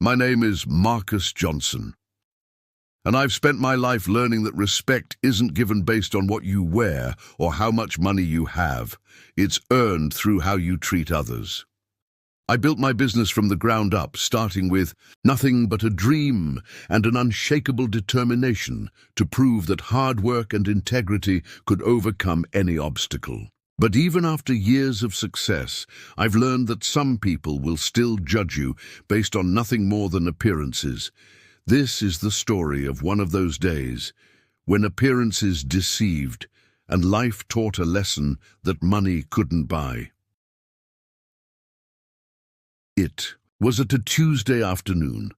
My name is Marcus Johnson, and I've spent my life learning that respect isn't given based on what you wear or how much money you have. It's earned through how you treat others. I built my business from the ground up, starting with nothing but a dream and an unshakable determination to prove that hard work and integrity could overcome any obstacle. But even after years of success, I've learned that some people will still judge you based on nothing more than appearances. This is the story of one of those days when appearances deceived and life taught a lesson that money couldn't buy. It was a Tuesday afternoon,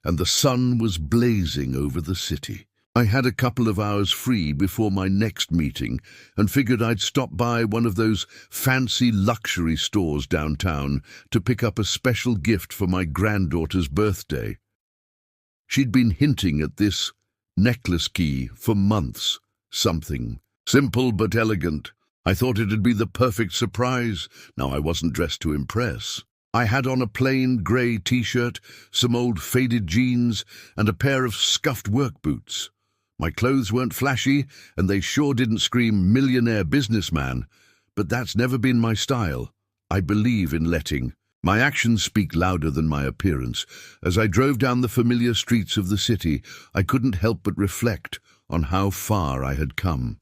and the sun was blazing over the city. I had a couple of hours free before my next meeting and figured I'd stop by one of those fancy luxury stores downtown to pick up a special gift for my granddaughter's birthday. She'd been hinting at this necklace key for months, something simple but elegant. I thought it'd be the perfect surprise. Now, I wasn't dressed to impress. I had on a plain grey t-shirt, some old faded jeans, and a pair of scuffed work boots. My clothes weren't flashy, and they sure didn't scream millionaire businessman, but that's never been my style. I believe in letting my actions speak louder than my appearance. As I drove down the familiar streets of the city, I couldn't help but reflect on how far I had come.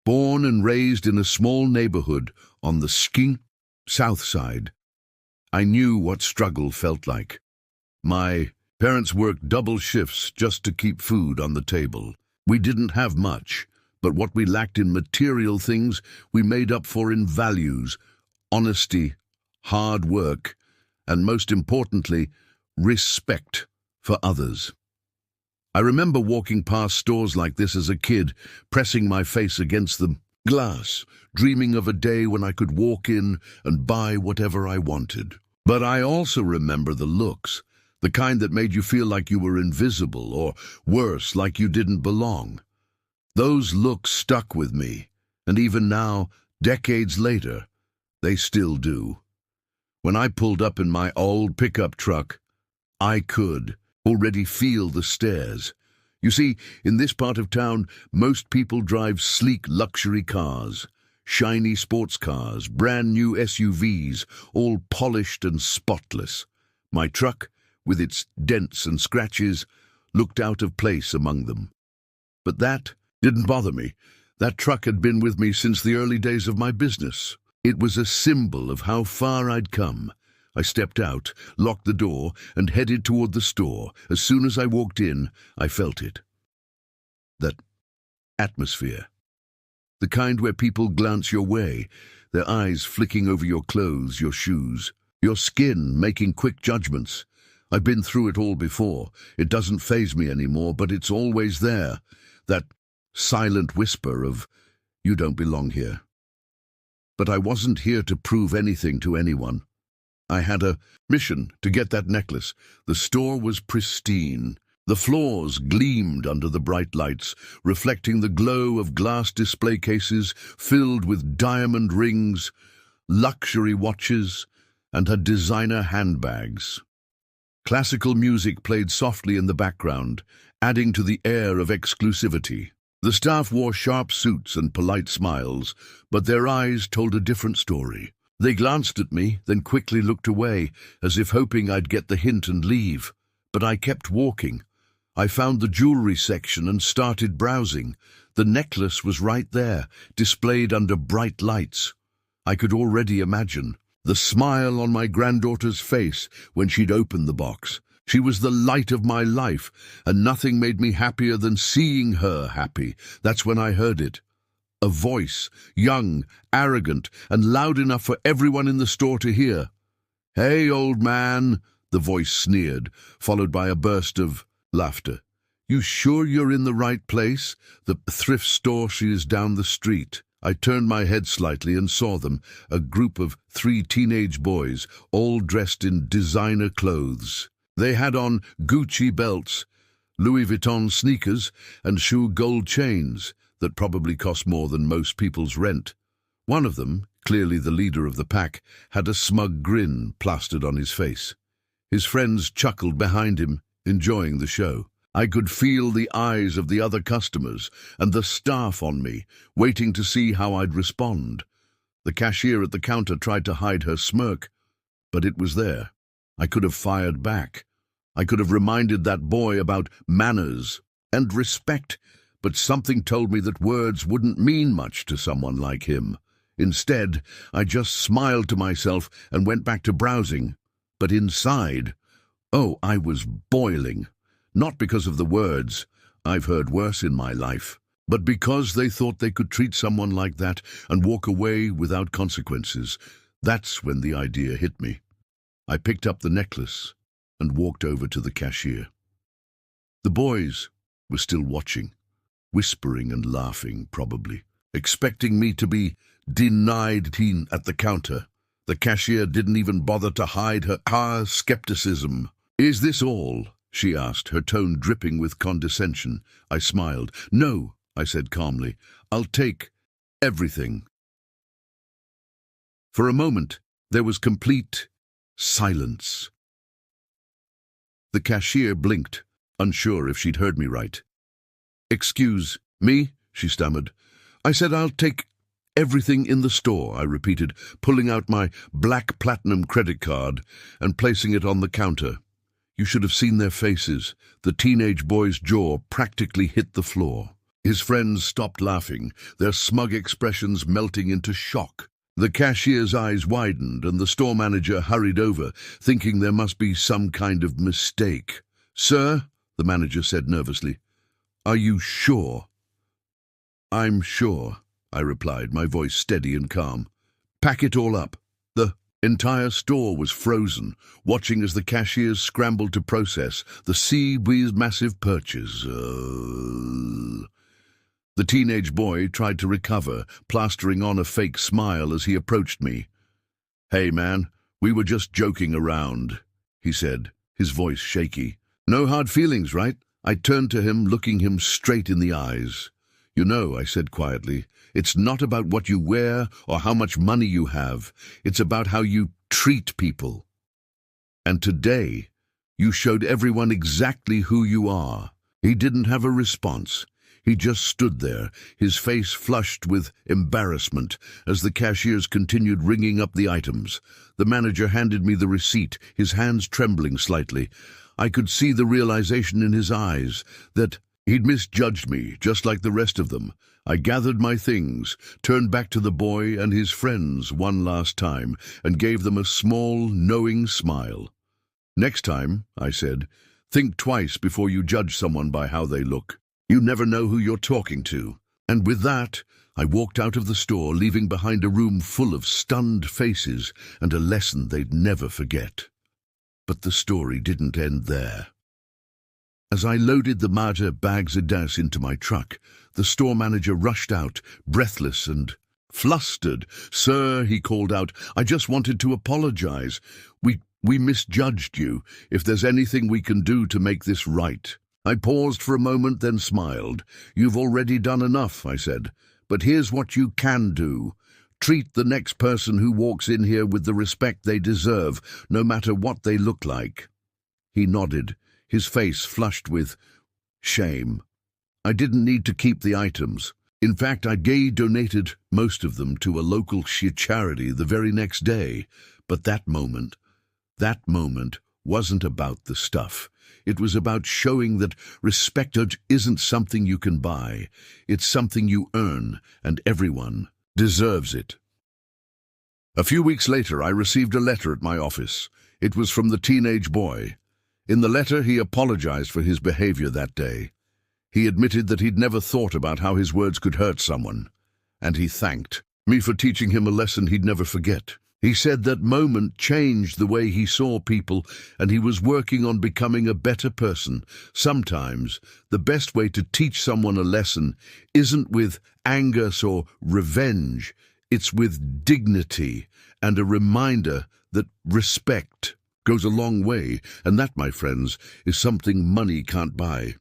Born and raised in a small neighborhood on the south side, I knew what struggle felt like. My parents worked double shifts just to keep food on the table. We didn't have much, but what we lacked in material things, we made up for in values, honesty, hard work, and most importantly, respect for others. I remember walking past stores like this as a kid, pressing my face against the glass, dreaming of a day when I could walk in and buy whatever I wanted. But I also remember the looks, the kind that made you feel like you were invisible, or worse, like you didn't belong. Those looks stuck with me, and even now, decades later, they still do. When I pulled up in my old pickup truck, I could already feel the stares. You see, in this part of town, most people drive sleek luxury cars, shiny sports cars, brand new SUVs, all polished and spotless. My truck, with its dents and scratches, looked out of place among them. But that didn't bother me. That truck had been with me since the early days of my business. It was a symbol of how far I'd come. I stepped out, locked the door, and headed toward the store. As soon as I walked in, I felt it. That atmosphere. The kind where people glance your way, their eyes flicking over your clothes, your shoes, your skin, making quick judgments. I've been through it all before. It doesn't faze me anymore, but it's always there. That silent whisper of, "You don't belong here." But I wasn't here to prove anything to anyone. I had a mission to get that necklace. The store was pristine. The floors gleamed under the bright lights, reflecting the glow of glass display cases filled with diamond rings, luxury watches, and her designer handbags. Classical music played softly in the background, adding to the air of exclusivity. The staff wore sharp suits and polite smiles, but their eyes told a different story. They glanced at me, then quickly looked away, as if hoping I'd get the hint and leave. But I kept walking. I found the jewelry section and started browsing. The necklace was right there, displayed under bright lights. I could already imagine the smile on my granddaughter's face when she'd opened the box. She was the light of my life, and nothing made me happier than seeing her happy. That's when I heard it. A voice, young, arrogant, and loud enough for everyone in the store to hear. "Hey, old man," the voice sneered, followed by a burst of laughter. "You sure you're in the right place? The thrift store she is down the street." I turned my head slightly and saw them, a group of 3 teenage boys, all dressed in designer clothes. They had on Gucci belts, Louis Vuitton sneakers, and shoe gold chains that probably cost more than most people's rent. One of them, clearly the leader of the pack, had a smug grin plastered on his face. His friends chuckled behind him, enjoying the show. I could feel the eyes of the other customers and the staff on me, waiting to see how I'd respond. The cashier at the counter tried to hide her smirk, but it was there. I could have fired back. I could have reminded that boy about manners and respect, but something told me that words wouldn't mean much to someone like him. Instead, I just smiled to myself and went back to browsing. But inside, oh, I was boiling. Not because of the words, I've heard worse in my life, but because they thought they could treat someone like that and walk away without consequences. That's when the idea hit me. I picked up the necklace and walked over to the cashier. The boys were still watching, whispering and laughing, probably, expecting me to be denied at the counter. The cashier didn't even bother to hide her skepticism. "Is this all?" she asked, her tone dripping with condescension. I smiled. "No," I said calmly. "I'll take everything." For a moment, there was complete silence. The cashier blinked, unsure if she'd heard me right. "Excuse me," she stammered. "I said I'll take everything in the store," I repeated, pulling out my black platinum credit card and placing it on the counter. You should have seen their faces. The teenage boy's jaw practically hit the floor. His friends stopped laughing, their smug expressions melting into shock. The cashier's eyes widened and the store manager hurried over, thinking there must be some kind of mistake. "Sir," the manager said nervously, "are you sure?" "I'm sure," I replied, my voice steady and calm. "Pack it all up." The entire store was frozen, watching as the cashiers scrambled to process the Seaweed's massive purchase. The teenage boy tried to recover, plastering on a fake smile as he approached me. "Hey, man, we were just joking around," he said, his voice shaky. "No hard feelings, right?" I turned to him, looking him straight in the eyes. "You know," I said quietly, "it's not about what you wear or how much money you have. It's about how you treat people. And today, you showed everyone exactly who you are." He didn't have a response. He just stood there, his face flushed with embarrassment, as the cashiers continued ringing up the items. The manager handed me the receipt, his hands trembling slightly. I could see the realization in his eyes that he'd misjudged me, just like the rest of them. I gathered my things, turned back to the boy and his friends one last time, and gave them a small, knowing smile. "Next time," I said, "think twice before you judge someone by how they look. You never know who you're talking to." And with that, I walked out of the store, leaving behind a room full of stunned faces and a lesson they'd never forget. But the story didn't end there. As I loaded the Marta bags of dice into my truck, the store manager rushed out, breathless and flustered. "Sir," he called out, "I just wanted to apologize. We misjudged you. If there's anything we can do to make this right." I paused for a moment, then smiled. "You've already done enough," I said. "But here's what you can do. Treat the next person who walks in here with the respect they deserve, no matter what they look like." He nodded, his face flushed with shame. I didn't need to keep the items. In fact, I donated most of them to a local charity the very next day. But that moment wasn't about the stuff. It was about showing that respect isn't something you can buy. It's something you earn, and everyone deserves it. A few weeks later, I received a letter at my office. It was from the teenage boy. In the letter, he apologized for his behavior that day. He admitted that he'd never thought about how his words could hurt someone, and he thanked me for teaching him a lesson he'd never forget. He said that moment changed the way he saw people, and he was working on becoming a better person. Sometimes, the best way to teach someone a lesson isn't with anger or revenge. It's with dignity and a reminder that respect goes a long way, and that, my friends, is something money can't buy.